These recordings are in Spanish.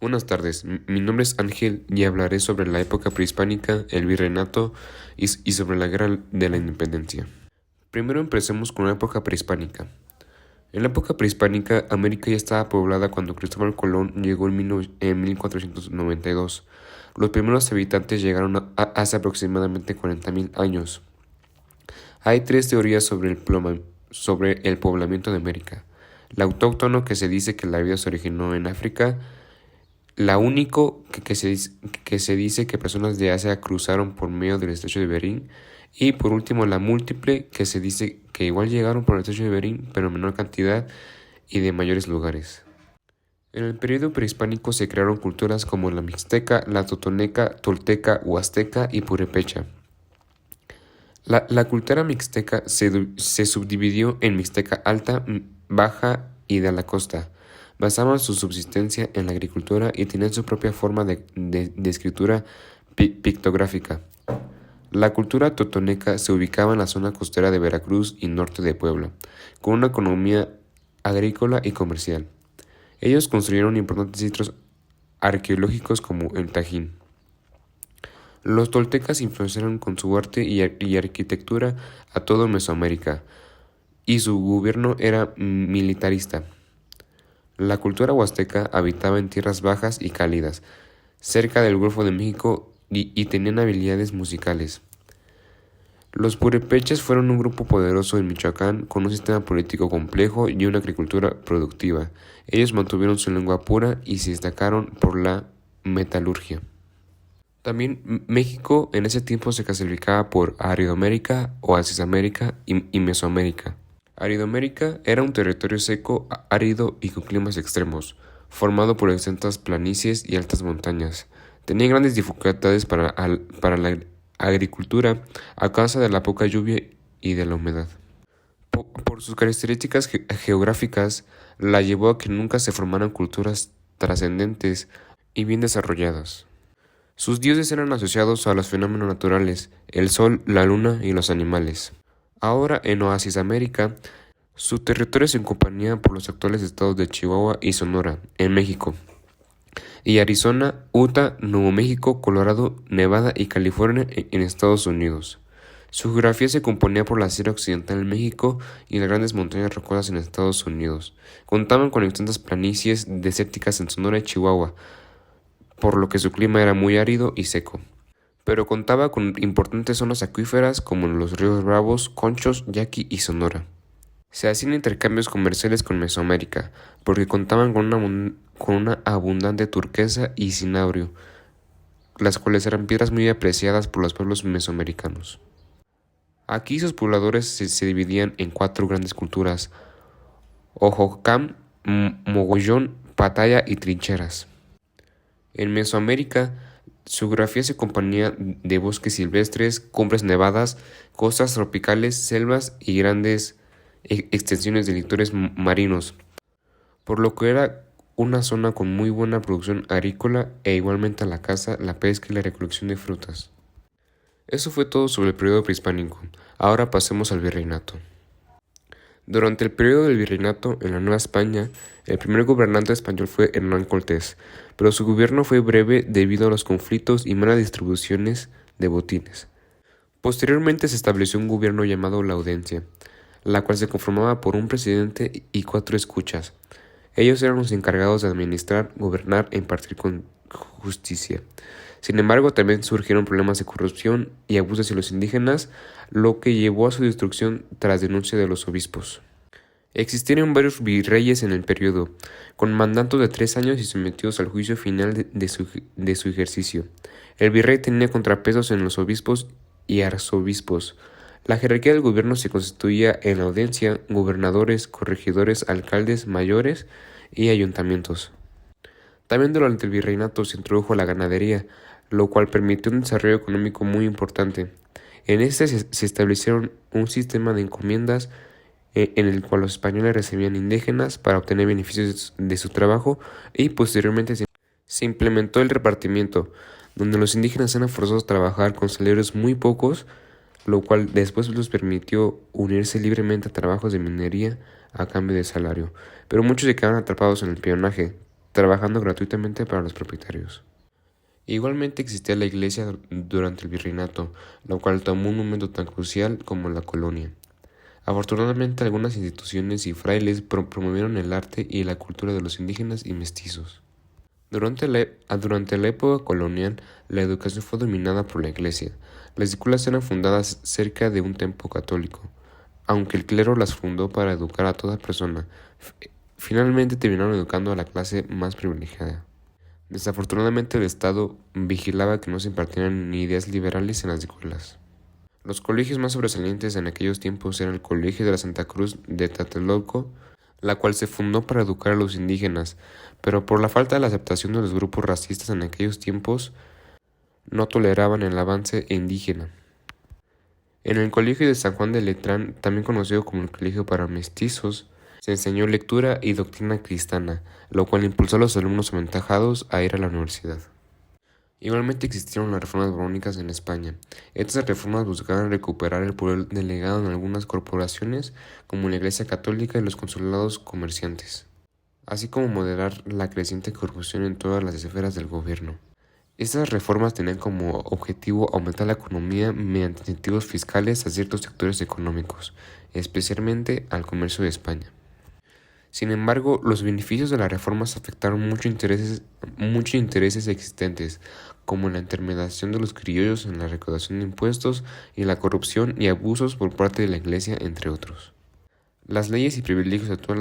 Buenas tardes, mi nombre es Ángel y hablaré sobre la época prehispánica, el virreinato y sobre la guerra de la independencia. Primero empecemos con la época prehispánica. En la época prehispánica, América ya estaba poblada cuando Cristóbal Colón llegó en 1492. Los primeros habitantes llegaron hace aproximadamente 40.000 años. Hay tres teorías sobre el poblamiento de América. La autóctono, que se dice que la vida se originó en África; la único, que se dice que personas de Asia cruzaron por medio del estrecho de Bering; y por último la múltiple, que se dice que igual llegaron por el estrecho de Bering, pero en menor cantidad y de mayores lugares. En el periodo prehispánico se crearon culturas como la mixteca, la totoneca, tolteca, huasteca y purépecha. La cultura mixteca se subdividió en mixteca alta, baja y de la costa. Basaban su subsistencia en la agricultura y tenían su propia forma de escritura pictográfica. La cultura totoneca se ubicaba en la zona costera de Veracruz y norte de Puebla, con una economía agrícola y comercial. Ellos construyeron importantes sitios arqueológicos como el Tajín. Los toltecas influenciaron con su arte y arquitectura a toda Mesoamérica, y su gobierno era militarista. La cultura huasteca habitaba en tierras bajas y cálidas, cerca del Golfo de México, y tenían habilidades musicales. Los purépechas fueron un grupo poderoso en Michoacán, con un sistema político complejo y una agricultura productiva. Ellos mantuvieron su lengua pura y se destacaron por la metalurgia. También México en ese tiempo se clasificaba por Aridoamérica, Oasisamérica y Mesoamérica. Aridoamérica era un territorio seco, árido y con climas extremos, formado por extensas planicies y altas montañas. Tenía grandes dificultades para la agricultura a causa de la poca lluvia y de la humedad. Por sus características geográficas, la llevó a que nunca se formaran culturas trascendentes y bien desarrolladas. Sus dioses eran asociados a los fenómenos naturales, el sol, la luna y los animales. Ahora, en Oasis América, su territorio se componía por los actuales estados de Chihuahua y Sonora, en México, y Arizona, Utah, Nuevo México, Colorado, Nevada y California en Estados Unidos. Su geografía se componía por la Sierra Occidental en México y las grandes montañas rocosas en Estados Unidos. Contaban con extensas planicies desérticas en Sonora y Chihuahua, por lo que su clima era muy árido y seco. Pero contaba con importantes zonas acuíferas como los ríos Bravos, Conchos, Yaqui y Sonora. Se hacían intercambios comerciales con Mesoamérica, porque contaban con una abundante turquesa y cinabrio, las cuales eran piedras muy apreciadas por los pueblos mesoamericanos. Aquí sus pobladores se dividían en cuatro grandes culturas: Ojocam, Mogollón, Pataya y Trincheras. En Mesoamérica, su geografía se componía de bosques silvestres, cumbres nevadas, costas tropicales, selvas y grandes extensiones de litorales marinos, por lo que era una zona con muy buena producción agrícola e igualmente la caza, la pesca y la recolección de frutas. Eso fue todo sobre el periodo prehispánico. Ahora pasemos al virreinato. Durante el periodo del virreinato en la Nueva España, el primer gobernante español fue Hernán Cortés, pero su gobierno fue breve debido a los conflictos y malas distribuciones de botines. Posteriormente se estableció un gobierno llamado la Audiencia, la cual se conformaba por un presidente y 4 escuchas. Ellos eran los encargados de administrar, gobernar e impartir con justicia. Sin embargo, también surgieron problemas de corrupción y abusos hacia los indígenas, lo que llevó a su destrucción tras denuncia de los obispos. Existieron varios virreyes en el periodo, con mandatos de 3 años y sometidos al juicio final de su ejercicio. El virrey tenía contrapesos en los obispos y arzobispos. La jerarquía del gobierno se constituía en la audiencia, gobernadores, corregidores, alcaldes, mayores y ayuntamientos. También durante el virreinato se introdujo la ganadería, lo cual permitió un desarrollo económico muy importante. En este se establecieron un sistema de encomiendas en el cual los españoles recibían indígenas para obtener beneficios de su trabajo, y posteriormente se implementó el repartimiento, donde los indígenas eran forzados a trabajar con salarios muy pocos, lo cual después les permitió unirse libremente a trabajos de minería a cambio de salario, pero muchos se quedaron atrapados en el peonaje, trabajando gratuitamente para los propietarios. Igualmente existía la iglesia durante el virreinato, lo cual tomó un momento tan crucial como la colonia. Afortunadamente, algunas instituciones y frailes promovieron el arte y la cultura de los indígenas y mestizos. Durante la época colonial, la educación fue dominada por la iglesia. Las escuelas eran fundadas cerca de un templo católico, aunque el clero las fundó para educar a toda persona. Finalmente terminaron educando a la clase más privilegiada. Desafortunadamente, el Estado vigilaba que no se impartieran ni ideas liberales en las escuelas. Los colegios más sobresalientes en aquellos tiempos eran el Colegio de la Santa Cruz de Tlatelolco, la cual se fundó para educar a los indígenas, pero por la falta de la aceptación de los grupos racistas en aquellos tiempos, no toleraban el avance indígena. En el Colegio de San Juan de Letrán, también conocido como el Colegio para Mestizos, se enseñó lectura y doctrina cristiana, lo cual impulsó a los alumnos aventajados a ir a la universidad. Igualmente existieron las reformas borbónicas en España. Estas reformas buscaban recuperar el poder delegado en algunas corporaciones, como la Iglesia Católica y los consulados comerciantes, así como moderar la creciente corrupción en todas las esferas del gobierno. Estas reformas tenían como objetivo aumentar la economía mediante incentivos fiscales a ciertos sectores económicos, especialmente al comercio de España. Sin embargo, los beneficios de las reformas afectaron muchos intereses existentes, como la intermediación de los criollos en la recaudación de impuestos y la corrupción y abusos por parte de la Iglesia, entre otros. Las leyes y privilegios de todas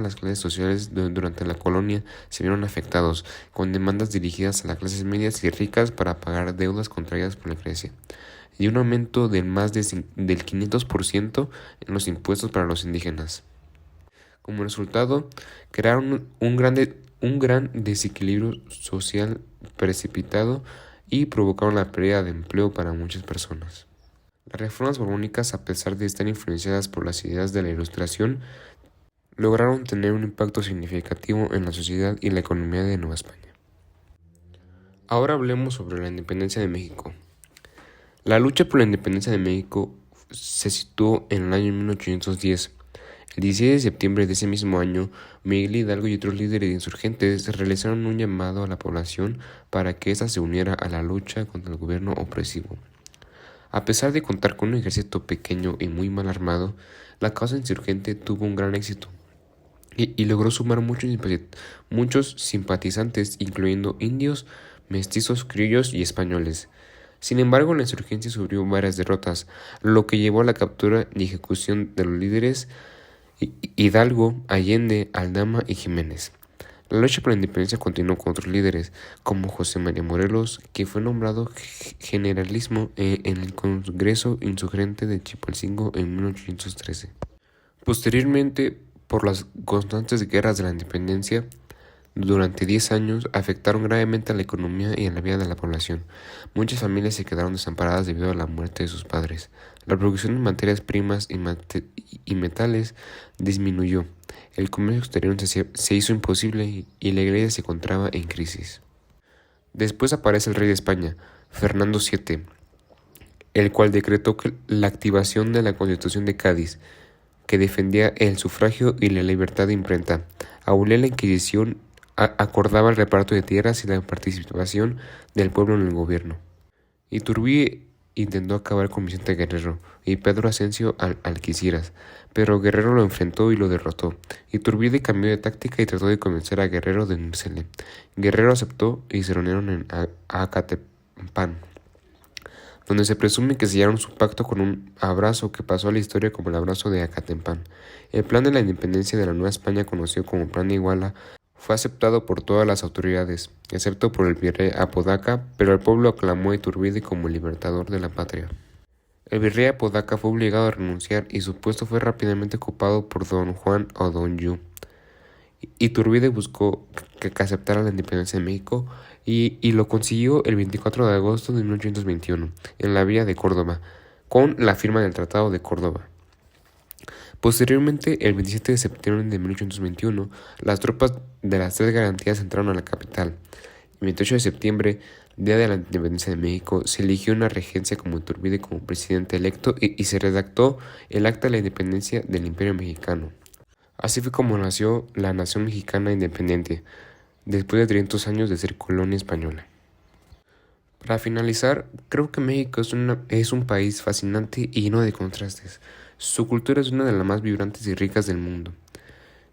las clases sociales durante la colonia se vieron afectados, con demandas dirigidas a las clases medias y ricas para pagar deudas contraídas por la Iglesia, y un aumento del 500% en los impuestos para los indígenas. Como resultado, crearon un gran desequilibrio social precipitado y provocaron la pérdida de empleo para muchas personas. Las reformas borbónicas, a pesar de estar influenciadas por las ideas de la Ilustración, lograron tener un impacto significativo en la sociedad y la economía de Nueva España. Ahora hablemos sobre la independencia de México. La lucha por la independencia de México se situó en el año 1810. El 16 de septiembre de ese mismo año, Miguel Hidalgo y otros líderes insurgentes realizaron un llamado a la población para que ésta se uniera a la lucha contra el gobierno opresivo. A pesar de contar con un ejército pequeño y muy mal armado, la causa insurgente tuvo un gran éxito y logró sumar muchos simpatizantes, incluyendo indios, mestizos, criollos y españoles. Sin embargo, la insurgencia sufrió varias derrotas, lo que llevó a la captura y ejecución de los líderes Hidalgo, Allende, Aldama y Jiménez. La lucha por la independencia continuó con otros líderes, como José María Morelos, que fue nombrado generalísimo en el Congreso Insurgente de Chilpancingo en 1813. Posteriormente, por las constantes guerras de la independencia, durante 10 años afectaron gravemente a la economía y a la vida de la población. Muchas familias se quedaron desamparadas debido a la muerte de sus padres. La producción de materias primas y metales disminuyó. El comercio exterior se hizo imposible y la iglesia se encontraba en crisis. Después aparece el rey de España, Fernando VII, el cual decretó la activación de la Constitución de Cádiz, que defendía el sufragio y la libertad de imprenta, abolía la Inquisición, acordaba el reparto de tierras y la participación del pueblo en el gobierno. Iturbide intentó acabar con Vicente Guerrero y Pedro Asensio Algeciras, pero Guerrero lo enfrentó y lo derrotó. Iturbide cambió de táctica y trató de convencer a Guerrero de unírsele. Guerrero aceptó y se reunieron en Acatepán, donde se presume que sellaron su pacto con un abrazo que pasó a la historia como el abrazo de Acatepán. El plan de la independencia de la Nueva España, conocido como Plan de Iguala, fue aceptado por todas las autoridades, excepto por el virrey Apodaca, pero el pueblo aclamó a Iturbide como el libertador de la patria. El virrey Apodaca fue obligado a renunciar y su puesto fue rápidamente ocupado por don Juan O'Donoghue. Iturbide buscó que aceptara la independencia de México y lo consiguió el 24 de agosto de 1821 en la villa de Córdoba, con la firma del Tratado de Córdoba. Posteriormente, el 27 de septiembre de 1821, las tropas de las Tres Garantías entraron a la capital. El 28 de septiembre, día de la independencia de México, se eligió una regencia como Iturbide como presidente electo y se redactó el Acta de la Independencia del Imperio Mexicano. Así fue como nació la Nación Mexicana Independiente. después de 300 años de ser colonia española. Para finalizar, creo que México es un país fascinante y lleno de contrastes. Su cultura es una de las más vibrantes y ricas del mundo.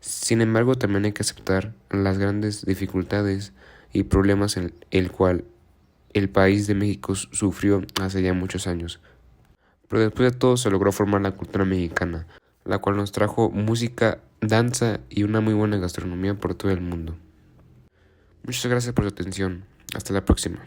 Sin embargo, también hay que aceptar las grandes dificultades y problemas en el cual el país de México sufrió hace ya muchos años. Pero después de todo se logró formar la cultura mexicana, la cual nos trajo música, danza y una muy buena gastronomía por todo el mundo. Muchas gracias por su atención. Hasta la próxima.